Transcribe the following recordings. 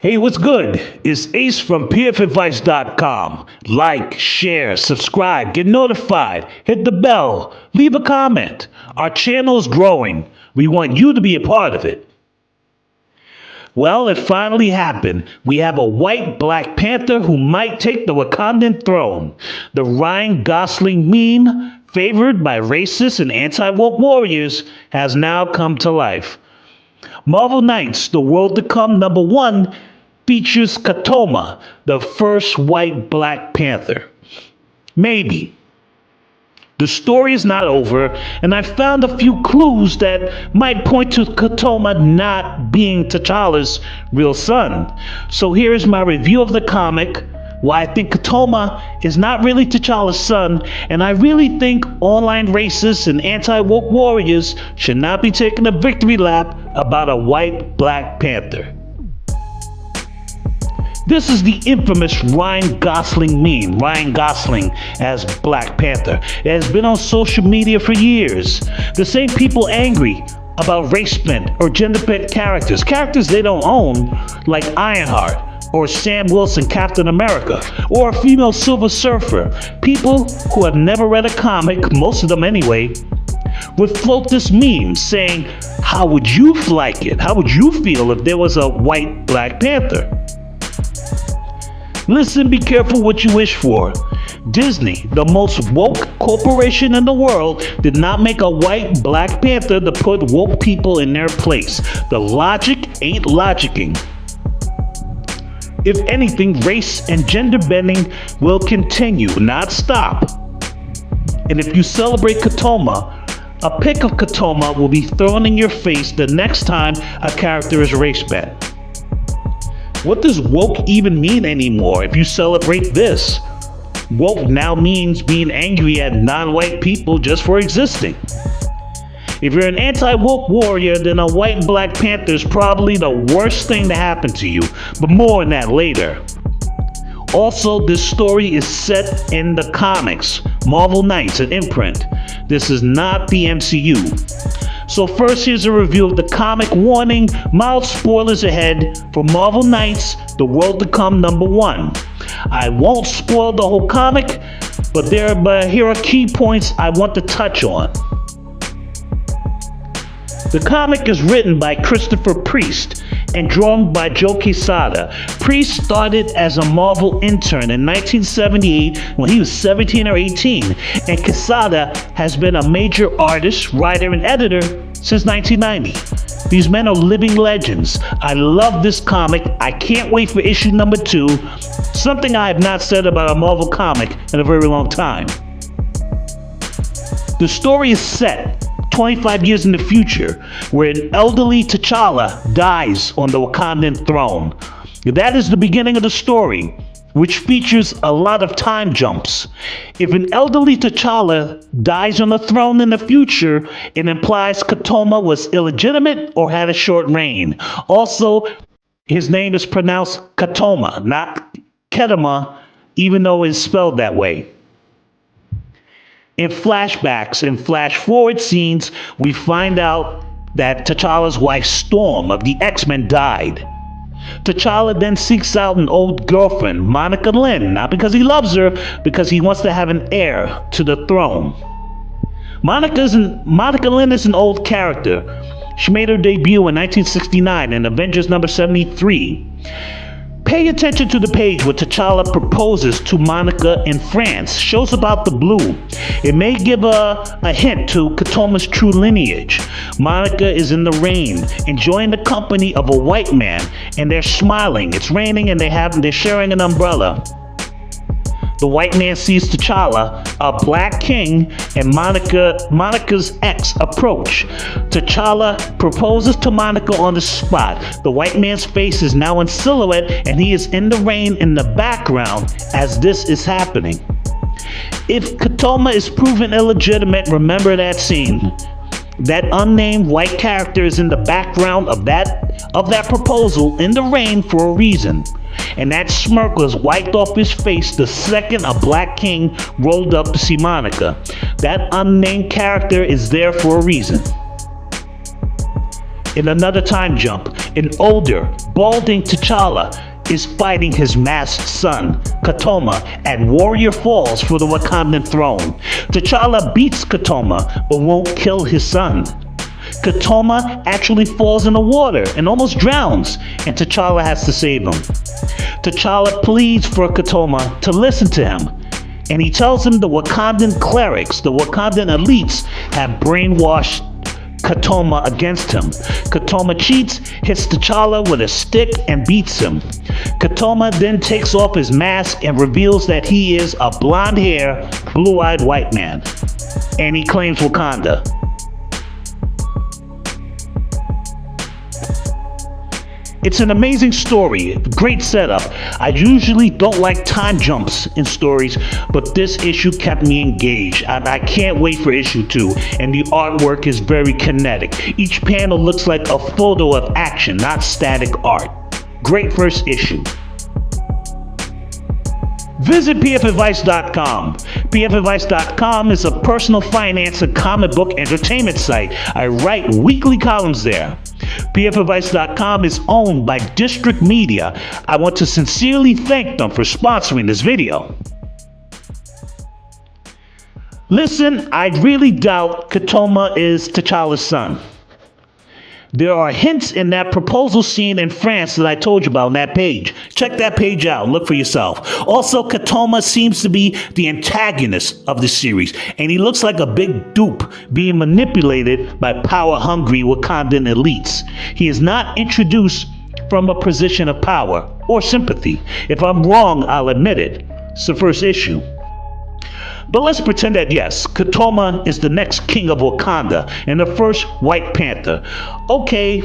Hey, what's good? It's Ace from pfadvice.com. Like, share, subscribe, get notified, hit the bell, leave a comment. Our channel is growing. We want you to be a part of it. Well, it finally happened. We have a white Black Panther who might take the Wakandan throne. The Ryan Gosling meme, favored by racist and anti-woke warriors, has now come to life. Marvel Knights, The World to Come #1 features Ketema, the first white Black Panther. Maybe. The story is not over, and I found a few clues that might point to Ketema not being T'Challa's real son. So here is my review of the comic, why I think Ketema is not really T'Challa's son, and I really think online racists and anti-woke warriors should not be taking a victory lap about a white Black Panther. This is the infamous Ryan Gosling meme, Ryan Gosling as Black Panther. It has been on social media for years. The same people angry about race-bent or gender-bent characters they don't own, like Ironheart or Sam Wilson Captain America, or a female Silver Surfer. People who have never read a comic, most of them anyway, would float this meme saying, how would you like it? How would you feel if there was a white Black Panther? Listen, be careful what you wish for. Disney, the most woke corporation in the world, did not make a white Black Panther to put woke people in their place. The logic ain't logicking. If anything, race and gender bending will continue, not stop. And if you celebrate Ketema, a pic of Ketema will be thrown in your face the next time a character is race bent. What does woke even mean anymore if you celebrate this? Woke now means being angry at non-white people just for existing. If you're an anti-woke warrior, then a white Black Panther is probably the worst thing to happen to you, but more on that later. Also, this story is set in the comics, Marvel Knights, an imprint. This is not the MCU. So first, here's a review of the comic. Warning, mild spoilers ahead for Marvel Knights, The World to Come #1. I won't spoil the whole comic, but here are key points I want to touch on. The comic is written by Christopher Priest and drawn by Joe Quesada. Priest started as a Marvel intern in 1978 when he was 17 or 18, and Quesada has been a major artist, writer, and editor since 1990. These men are living legends. I love this comic. I can't wait for issue #2, something I have not said about a Marvel comic in a very long time. The story is set 25 years in the future, where an elderly T'Challa dies on the Wakandan throne. That is the beginning of the story, which features a lot of time jumps. If an elderly T'Challa dies on the throne in the future, it implies Ketema was illegitimate or had a short reign. Also, his name is pronounced Ketema, not Ketema, even though it's spelled that way. In flashbacks and flash-forward scenes, we find out that T'Challa's wife Storm of the X-Men died. T'Challa then seeks out an old girlfriend, Monica Lynn, not because he loves her, because he wants to have an heir to the throne. Monica Lynn is an old character. She made her debut in 1969 in Avengers #73. Pay attention to the page where T'Challa proposes to Monica in France. Shows about the blue. It may give a hint to Ketema's true lineage. Monica is in the rain, enjoying the company of a white man, and they're smiling. It's raining and they're sharing an umbrella. The white man sees T'Challa, a black king, and Monica's ex approach. T'Challa proposes to Monica on the spot. The white man's face is now in silhouette, and he is in the rain in the background as this is happening. If Ketema is proven illegitimate, remember that scene. That unnamed white character is in the background of that proposal in the rain for a reason. And that smirk was wiped off his face the second a black king rolled up to see Monica. That unnamed character is there for a reason. In another time jump, an older, balding T'Challa is fighting his masked son, Ketema, at Warrior Falls for the Wakandan throne. T'Challa beats Ketema, but won't kill his son. Ketema actually falls in the water and almost drowns, and T'Challa has to save him. T'Challa pleads for Ketema to listen to him, and he tells him the Wakandan clerics, the Wakandan elites, have brainwashed Ketema against him. Ketema cheats, hits T'Challa with a stick, and beats him. Ketema then takes off his mask and reveals that he is a blonde-haired, blue-eyed white man, and he claims Wakanda. It's an amazing story, great setup. I usually don't like time jumps in stories, but this issue kept me engaged. I can't wait for issue 2, and the artwork is very kinetic. Each panel looks like a photo of action, not static art. Great first issue. Visit pfadvice.com. pfadvice.com is a personal finance and comic book entertainment site. I write weekly columns there. pfadvice.com is owned by District Media. I want to sincerely thank them for sponsoring this video. Listen, I really doubt Ketema is T'Challa's son. There are hints in that proposal scene in France that I told you about on that page. Check that page out and look for yourself. Also, Ketema seems to be the antagonist of the series, and he looks like a big dupe being manipulated by power-hungry Wakandan elites. He is not introduced from a position of power or sympathy. If I'm wrong, I'll admit it. It's the first issue. But let's pretend that yes, Ketema is the next king of Wakanda and the first White Panther. Okay,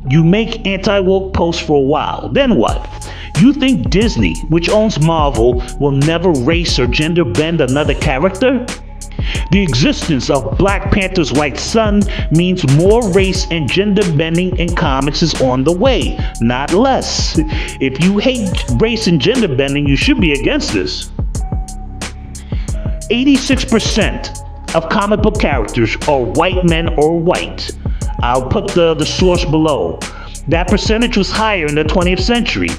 you make anti-woke posts for a while. Then what? You think Disney, which owns Marvel, will never race or gender bend another character? The existence of Black Panther's white son means more race and gender bending in comics is on the way, not less. If you hate race and gender bending, you should be against this. 86% of comic book characters are white men or white. I'll put the source below. That percentage was higher in the 20th century.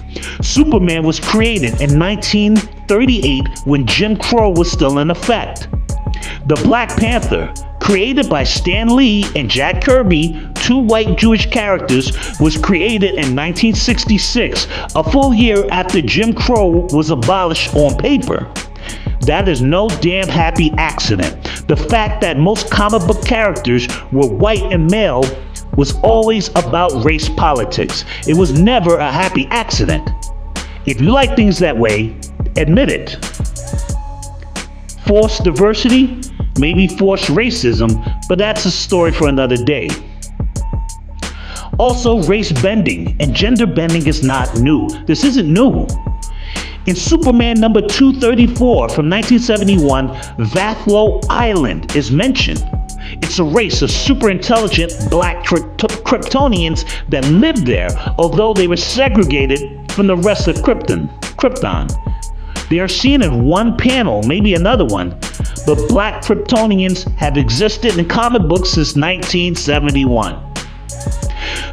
Superman was created in 1938 when Jim Crow was still in effect. The Black Panther, created by Stan Lee and Jack Kirby, two white Jewish characters, was created in 1966, a full year after Jim Crow was abolished on paper. That is no damn happy accident. The fact that most comic book characters were white and male was always about race politics. It was never a happy accident. If you like things that way, admit it. Forced diversity, maybe forced racism, but that's a story for another day. Also, race bending and gender bending is not new. This isn't new. In Superman number 234 from 1971, Vathlo Island is mentioned. It's a race of super intelligent black Kryptonians that lived there, although they were segregated from the rest of Krypton. They are seen in one panel, maybe another one, but black Kryptonians have existed in comic books since 1971.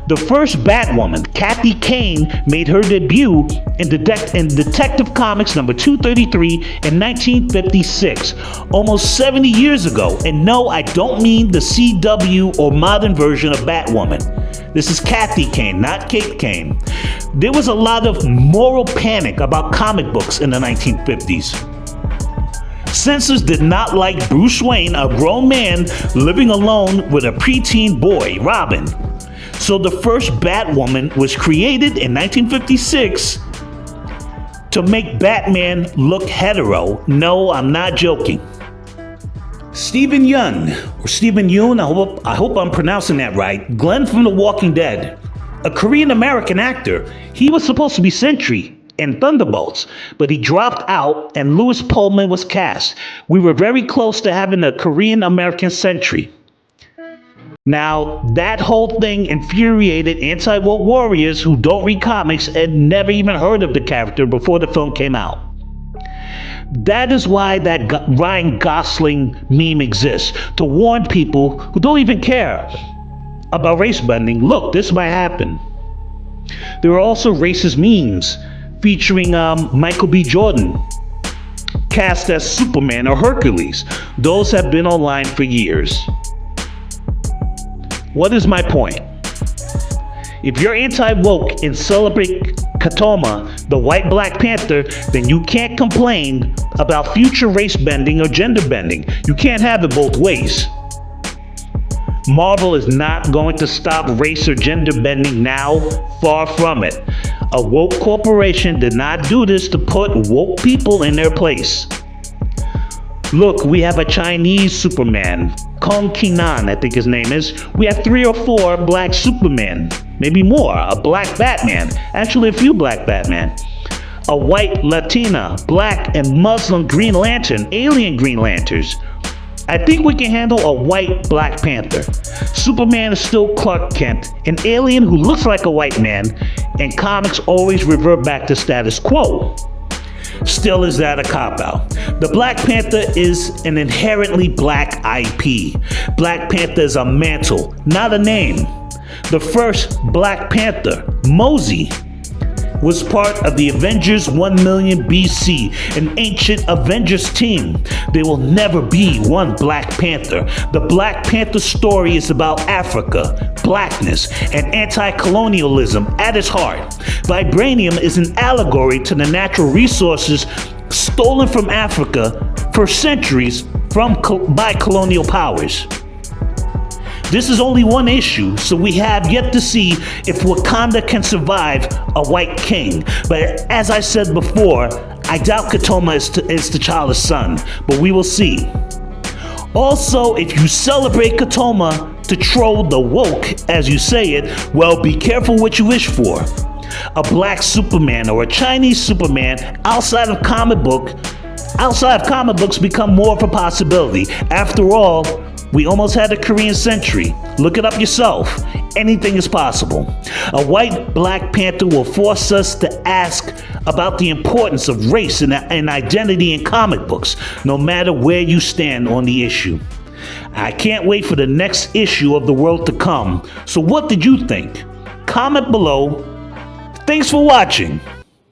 The first Batwoman, Kathy Kane, made her debut in Detective Comics number 233 in 1956, almost 70 years ago. And no, I don't mean the CW or modern version of Batwoman. This is Kathy Kane, not Kate Kane. There was a lot of moral panic about comic books in the 1950s. Censors did not like Bruce Wayne, a grown man living alone with a preteen boy, Robin. So the first Batwoman was created in 1956 to make Batman look hetero. No, I'm not joking. Stephen Yeun, or Stephen Yeun, I hope I'm pronouncing that right, Glenn from The Walking Dead, a Korean-American actor. He was supposed to be Sentry in Thunderbolts, but he dropped out and Louis Pullman was cast. We were very close to having a Korean-American Sentry. Now, that whole thing infuriated anti-woke warriors who don't read comics and never even heard of the character before the film came out. That is why that Ryan Gosling meme exists, to warn people who don't even care. about race bending, look, this might happen. There are also racist memes featuring Michael B. Jordan cast as Superman or Hercules. Those have been online for years. What is my point? If you're anti-woke and celebrate Ketema, the white Black Panther, then you can't complain about future race bending or gender bending. You can't have it both ways. Marvel is not going to stop race or gender bending now, far from it. A woke corporation did not do this to put woke people in their place. Look, we have a Chinese Superman, Kung Kinan, I think his name is. We have 3 or 4 black Superman, maybe more, a black Batman, actually a few black Batman, a white Latina, black and Muslim Green Lantern, alien Green Lanterns. I think we can handle a white Black Panther. Superman is still Clark Kent, an alien who looks like a white man, and comics always revert back to status quo. Still, is that a cop-out? The Black Panther is an inherently black IP. Black Panther is a mantle, not a name. The first Black Panther, Mosey, was part of the Avengers 1 million BC, an ancient Avengers team. There will never be one Black Panther. The Black Panther story is about Africa, blackness, and anti-colonialism at its heart. Vibranium is an allegory to the natural resources stolen from Africa for centuries by colonial powers. This is only one issue, so we have yet to see if Wakanda can survive a white king. But as I said before, I doubt Ketema is T'Challa's son, but we will see. Also, if you celebrate Ketema to troll the woke, as you say it, well, be careful what you wish for. A black Superman or a Chinese Superman outside of comic books become more of a possibility. After all, we almost had a Korean century. Look it up yourself. Anything is possible. A white Black Panther will force us to ask about the importance of race and identity in comic books, no matter where you stand on the issue. I can't wait for the next issue of The World to Come. So what did you think? Comment below. Thanks for watching.